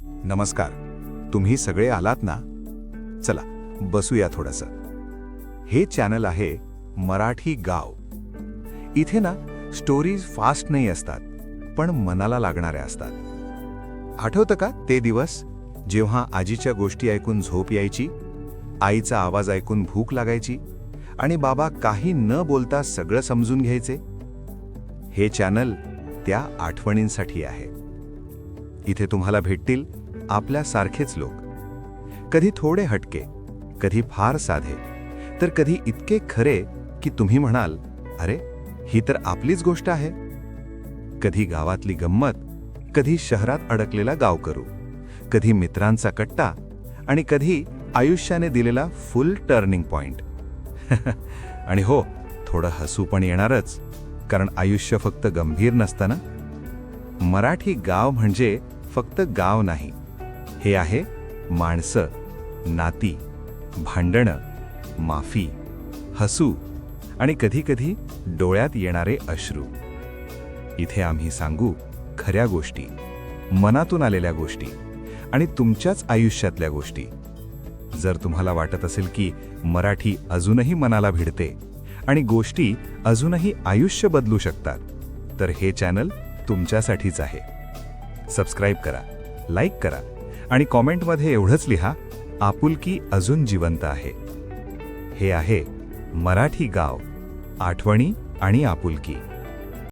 नमस्कार. तुम्ही सगळे आलात ना? चला बसूया थोडंसं. हे चॅनल आहे मराठी गाव. इथे ना स्टोरीज फास्ट नाही असतात, पण मनाला लागणाऱ्या असतात. आठवतं का ते दिवस जेव्हा आजीच्या गोष्टी ऐकून झोप यायची, आईचा आवाज ऐकून भूक लागायची आणि बाबा काही न बोलता सगळं समजून घ्यायचे? हे चॅनल त्या आठवणींसाठी आहे. इथे तुम्हाला भेटतील आपल्यासारखेच लोक, कधी थोडे हटके, कधी फार साधे, तर कधी इतके खरे की तुम्ही म्हणाल, अरे ही तर आपलीच गोष्ट आहे. कधी गावातली गंमत, कधी शहरात अडकलेला गावकरू, कधी मित्रांचा कट्टा आणि कधी आयुष्याने दिलेला फुल टर्निंग पॉइंट. आणि हो, थोडं हसू पण येणारच, कारण आयुष्य फक्त गंभीर नसतं ना. मराठी गाव म्हणजे फक्त गाव नाही, हे आहे माणसं, नाती, भांडणं, माफी, हसू आणि कधी-कधी डोळ्यात येणारे अश्रू. इथे आम्ही सांगू खऱ्या गोष्टी, मनातून आलेल्या गोष्टी आणि तुमच्याच आयुष्यातल्या गोष्टी. जर तुम्हाला वाटत असेल की मराठी अजूनही मनाला भिडते आणि गोष्टी अजूनही आयुष्य बदलू शकतात, तर हे चॅनल तुमच्यासाठीच आहे. सबस्क्राईब करा, लाईक करा आणि कॉमेंटमध्ये एवढंच लिहा, आपुलकी अजून जिवंत आहे. हे आहे मराठी गाव, आठवणी आणि आपुलकी.